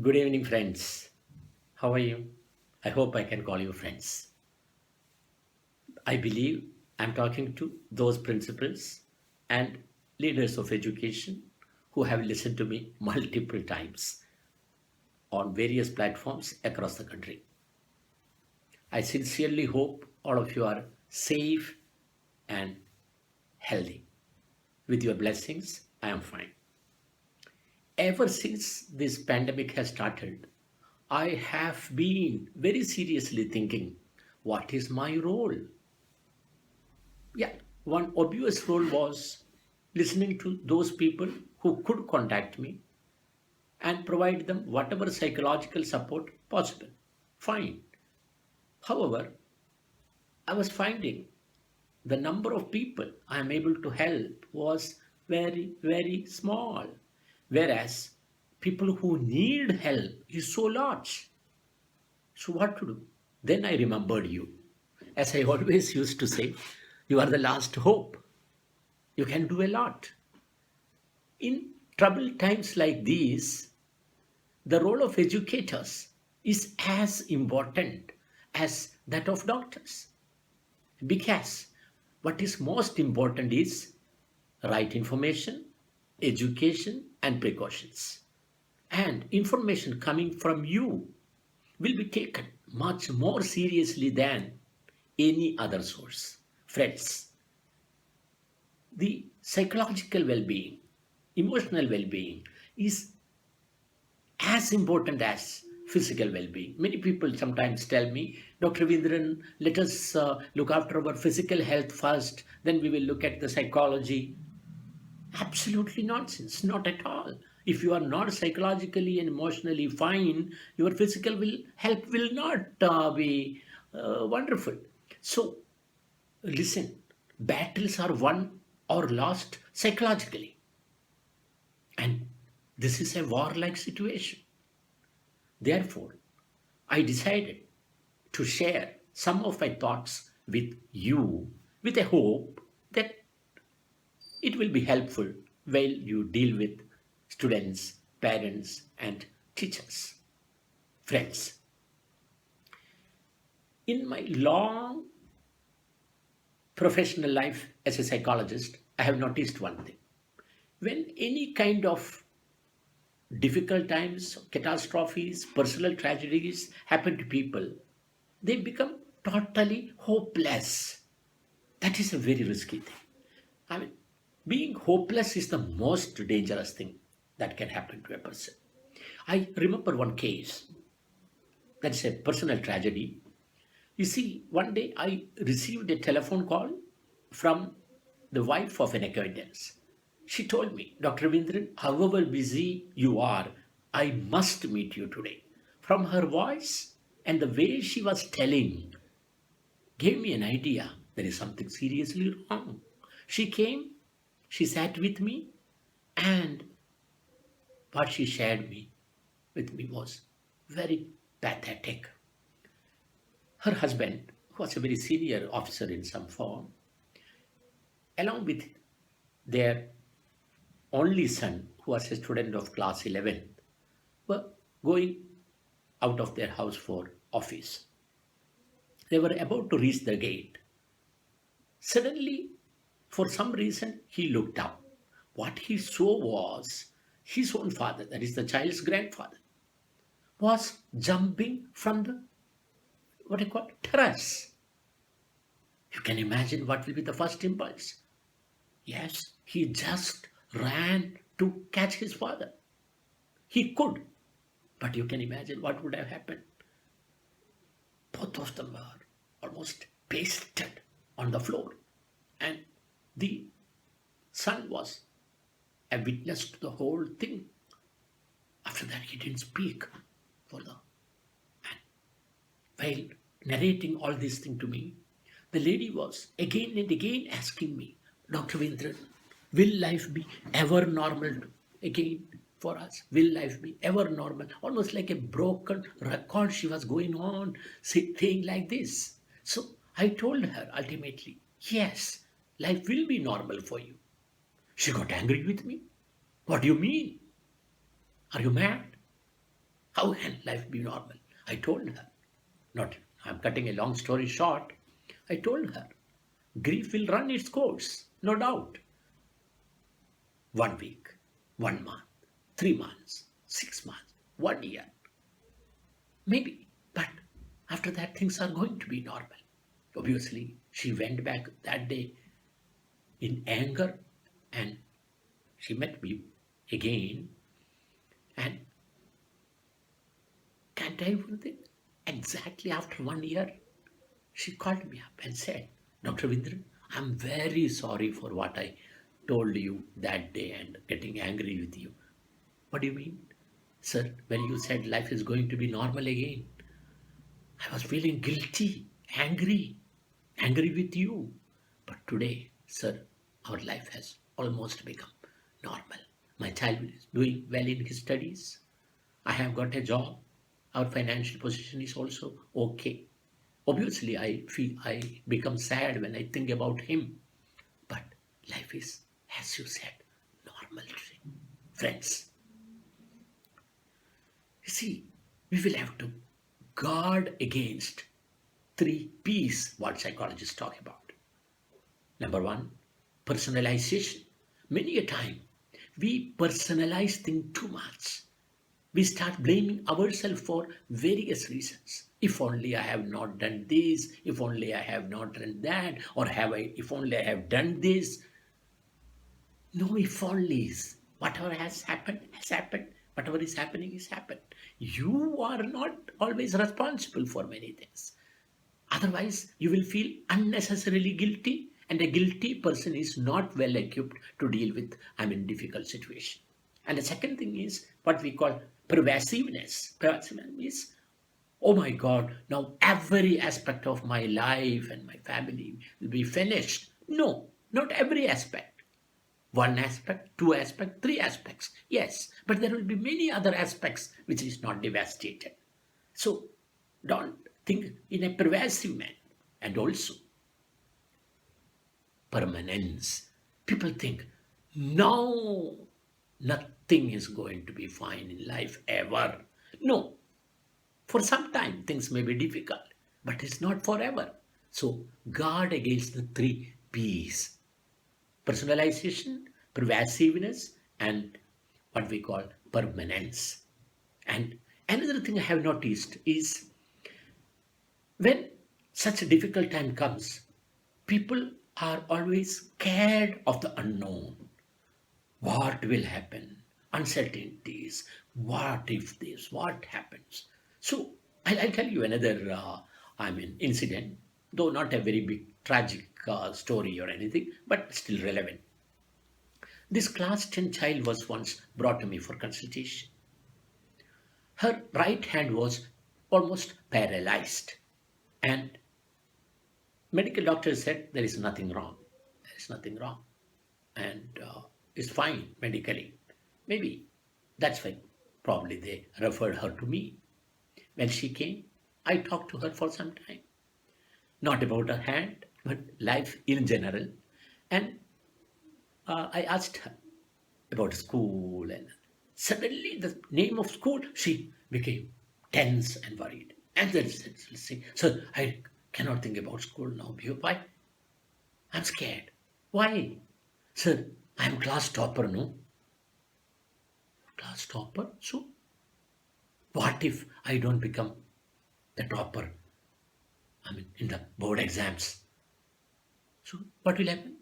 Good evening, friends. How are you? I hope I can call you friends. I believe I'm talking to those principals and leaders of education who have listened to me multiple times on various platforms across the country. I sincerely hope all of you are safe and healthy. With your blessings, I am fine. Ever since this pandemic has started, I have been very seriously thinking, what is my role? Yeah, one obvious role was listening to those people who could contact me and provide them whatever psychological support possible. Fine. However, I was finding the number of people I am able to help was very, very small. Whereas people who need help is so large. So, what to do? Then I remembered you. As I always used to say, you are the last hope. You can do a lot. In troubled times like these, the role of educators is as important as that of doctors. Because what is most important is right information, education, and precautions. And information coming from you will be taken much more seriously than any other source. Friends, the psychological well being, emotional well being is as important as physical well being. Many people sometimes tell me, Dr. Ravindran, let us look after our physical health first, then we will look at the psychology. Absolutely nonsense, not at all. If you are not psychologically and emotionally fine, your physical will health will not be wonderful. So, listen, battles are won or lost psychologically. And this is a warlike situation. Therefore, I decided to share some of my thoughts with you with a hope that it will be helpful while you deal with students, parents, and teachers. Friends, in my long professional life as a psychologist, I have noticed one thing. When any kind of difficult times, catastrophes, personal tragedies happen to people, they become totally hopeless. That is a very risky thing. I mean, being hopeless is the most dangerous thing that can happen to a person. I remember one case that's a personal tragedy. You see, one day I received a telephone call from the wife of an acquaintance. She told me, Dr. Ravindran, however busy you are, I must meet you today. From her voice and the way she was telling, gave me an idea there is something seriously wrong. She came, she sat with me, and what she shared with me was very pathetic. Her husband, who was a very senior officer in some form, along with their only son, who was a student of class 11th, were going out of their house for office. They were about to reach the gate. Suddenly, for some reason, he looked up. What he saw was his own father, that is the child's grandfather, was jumping from the what you call terrace. You can imagine what will be the first impulse. Yes, he just ran to catch his father. He could, but you can imagine what would have happened. Both of them were almost pasted on the floor, and the son was a witness to the whole thing. After that, he didn't speak for the man. While narrating all this thing to me, the lady was again and again asking me, Dr. Vindran, will life be ever normal again for us? Will life be ever normal? Almost like a broken record, she was going on saying like this. So I told her ultimately, yes, life will be normal for you. She got angry with me. What do you mean? Are you mad? How can life be normal? I told her. Not, I'm cutting a long story short. I told her, grief will run its course, no doubt. 1 week, 1 month, 3 months, 6 months, 1 year, maybe. But after that, things are going to be normal. Obviously, she went back that day in anger and she met me again. And can't I even think? Exactly after 1 year, she called me up and said, Dr. Ravindran, I'm very sorry for what I told you that day and getting angry with you. What do you mean? Sir, when you said life is going to be normal again, I was feeling guilty, angry with you. But today, sir, our life has almost become normal. My child is doing well in his studies. I have got a job. Our financial position is also okay. Obviously, I feel I become sad when I think about him. But life is, as you said, normal today. Friends, you see, we will have to guard against 3 P's, what psychologists talk about. Number one, personalization. Many a time, we personalize things too much. We start blaming ourselves for various reasons. If only I have not done this, if only I have not done that, or if only I have done this. No if onlys. Whatever has happened, has happened. Whatever is happening, is happened. You are not always responsible for many things. Otherwise, you will feel unnecessarily guilty, and a guilty person is not well equipped to deal with, difficult situation. And the second thing is what we call pervasiveness. Pervasiveness means, oh my God, now every aspect of my life and my family will be finished. No, not every aspect. One aspect, two aspects, three aspects. Yes, but there will be many other aspects which is not devastated. So don't think in a pervasive manner. And also permanence. People think, no, nothing is going to be fine in life ever. No, for some time things may be difficult, but it's not forever. So guard against the 3 P's: personalization, pervasiveness, and what we call permanence. And another thing I have noticed is when such a difficult time comes, people are always scared of the unknown. What will happen? Uncertainties. What if this? What happens? So I'll tell you another, incident, though not a very big tragic story or anything, but still relevant. This class 10 child was once brought to me for consultation. Her right hand was almost paralyzed, and medical doctor said there is nothing wrong. There is nothing wrong, and it's fine medically. Maybe that's why probably they referred her to me. When she came, I talked to her for some time, not about her hand, but life in general. And I asked her about school, and suddenly the name of school, she became tense and worried. And then she said, "Sir, I cannot think about school now. Why? I'm scared. Why? Sir, I'm class topper, no? Class topper? So, what if I don't become the topper? In the board exams. So, what will happen?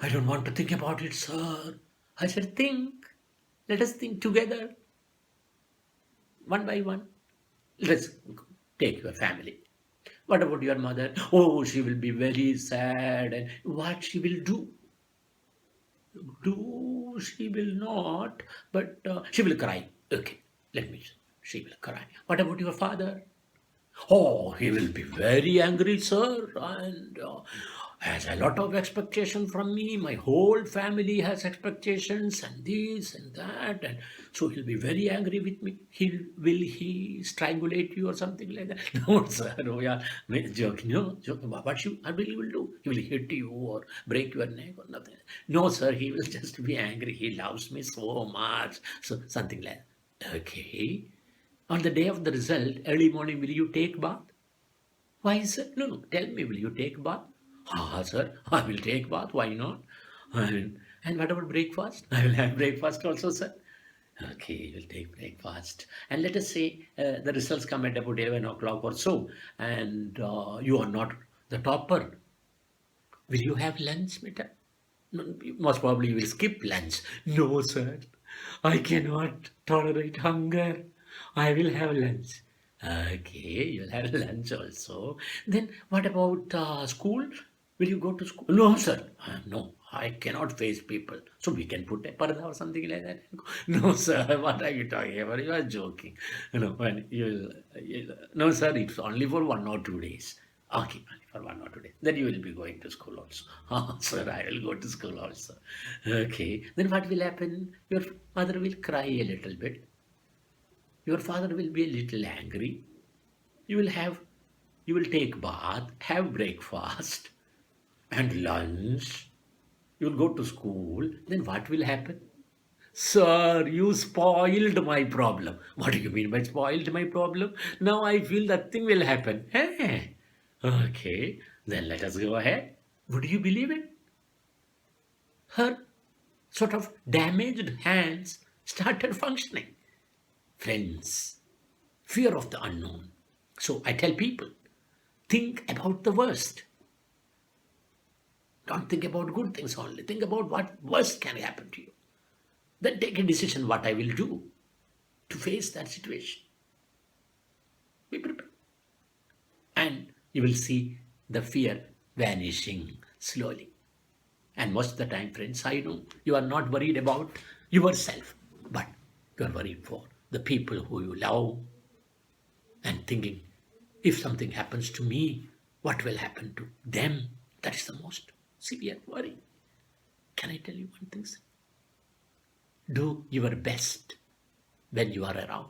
I don't want to think about it, sir. I said, think. Let us think together, one by one. Let's take your family. What about your mother? Oh, she will be very sad. And what she will do? She will not, but she will cry. Okay, let me. She will cry. What about your father? Oh, he will be very angry, sir, and has a lot of expectation from me. My whole family has expectations, and this and that, and so he'll be very angry with me. Will he strangulate you or something like that? No, sir. No, yeah, joking. No, joking. What you really will do? He will hit you or break your neck or nothing. No, sir. He will just be angry. He loves me so much. So something like that. Okay. On the day of the result, early morning, will you take bath? Why, sir? No, no. Tell me, will you take bath? Ah, sir, I will take bath. Why not? I mean, and what about breakfast? I will have breakfast also, sir. Okay, we'll take breakfast. And let us say the results come at about 11 o'clock or so, and you are not the topper. Will you have lunch, Mita? No, most probably you will skip lunch. No, sir. I cannot tolerate hunger. I will have lunch. Okay, you'll have lunch also. Then what about school? Will you go to school? No, sir. No, I cannot face people. So we can put a parda or something like that. No, sir. What are you talking about? You are joking. When no, sir. It's only for 1 or 2 days. Okay, only for 1 or 2 days. Then you will be going to school also. Oh, sir, I will go to school also. Okay. Then what will happen? Your mother will cry a little bit. Your father will be a little angry. You will have, you will take bath, have breakfast and lunch. You will go to school. Then what will happen? Sir, you spoiled my problem. What do you mean by spoiled my problem? Now I feel nothing will happen. Hey. Okay, then let us go ahead. Would you believe it? Her sort of damaged hands started functioning. Friends, fear of the unknown. So I tell people, think about the worst. Don't think about good things only. Think about what worst can happen to you. Then take a decision what I will do to face that situation. Be prepared. And you will see the fear vanishing slowly. And most of the time, friends, I know you are not worried about yourself, but you are worried for the people who you love and thinking, if something happens to me, what will happen to them? That is the most severe worry. Can I tell you one thing, sir? Do your best when you are around.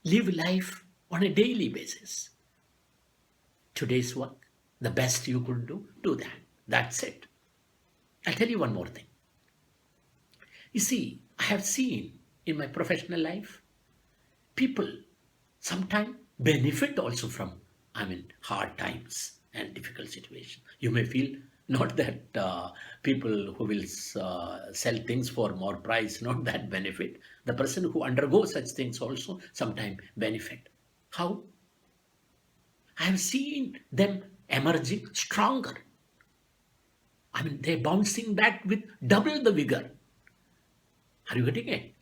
Live life on a daily basis. Today's work, the best you could do that. That's it. I'll tell you one more thing. You see, I have seen in my professional life, people sometimes benefit also from, hard times and difficult situations. You may feel not that people who will sell things for more price, not that benefit. The person who undergoes such things also sometimes benefit. How? I have seen them emerging stronger. They're bouncing back with double the vigor. Are you getting it?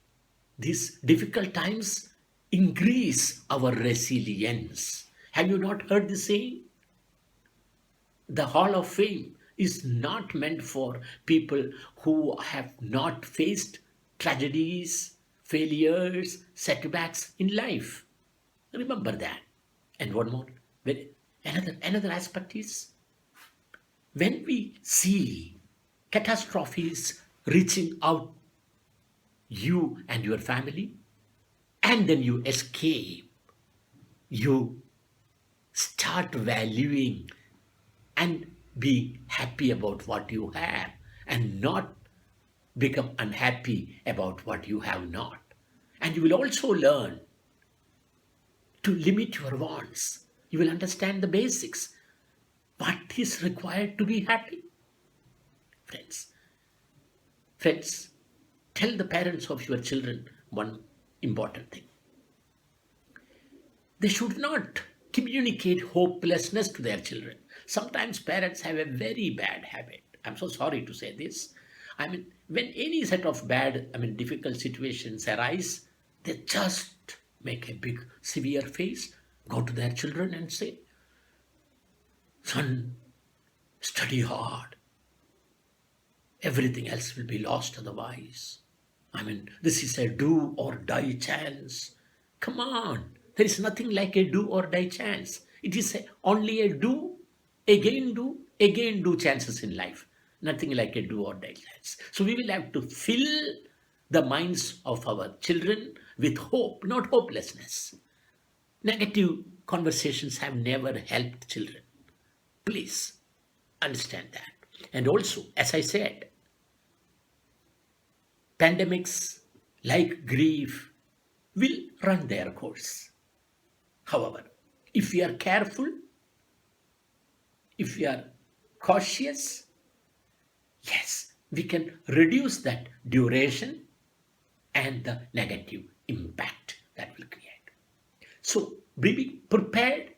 These difficult times increase our resilience. Have you not heard the saying? The Hall of Fame is not meant for people who have not faced tragedies, failures, setbacks in life. Remember that. And one more. Another aspect is when we see catastrophes reaching out you and your family, and then you escape, you start valuing and be happy about what you have and not become unhappy about what you have not. And you will also learn to limit your wants. You will understand the basics. What is required to be happy? Friends, tell the parents of your children one important thing. They should not communicate hopelessness to their children. Sometimes parents have a very bad habit. I'm so sorry to say this. When any set of difficult situations arise, they just make a big, severe face, go to their children and say, son, study hard. Everything else will be lost otherwise. This is a do or die chance. Come on. There is nothing like a do or die chance. It is only a do, again do chances in life. Nothing like a do or die chance. So we will have to fill the minds of our children with hope, not hopelessness. Negative conversations have never helped children. Please understand that. And also, as I said, pandemics like grief will run their course. However, if we are careful, if we are cautious, yes, we can reduce that duration and the negative impact that will create. So, being prepared,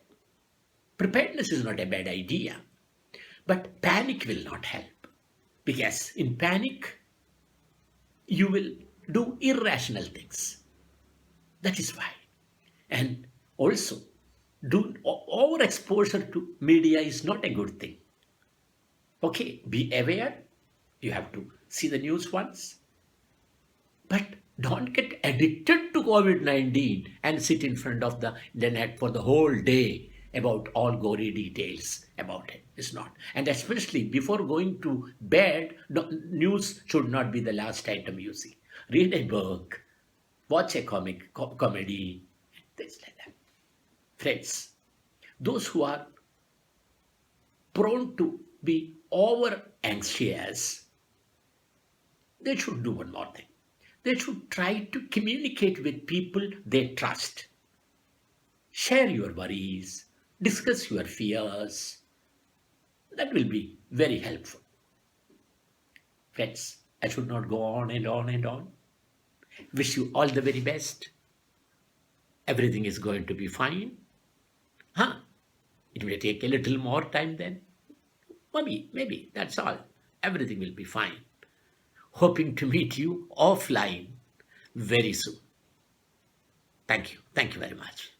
preparedness is not a bad idea, but panic will not help. Because in panic, you will do irrational things. That is why. And also, overexposure to media is not a good thing. Okay, be aware. You have to see the news once, but don't get addicted to COVID-19 and sit in front of the internet for the whole day about all gory details about it. It's not. And especially before going to bed, news should not be the last item you see. Read a book, watch a comedy, things like that. Friends, those who are prone to be over anxious, they should do one more thing. They should try to communicate with people they trust. Share your worries, discuss your fears. That will be very helpful. Friends, I should not go on and on and on. Wish you all the very best. Everything is going to be fine. Huh? It may take a little more time then. Maybe, that's all. Everything will be fine. Hoping to meet you offline very soon. Thank you. Thank you very much.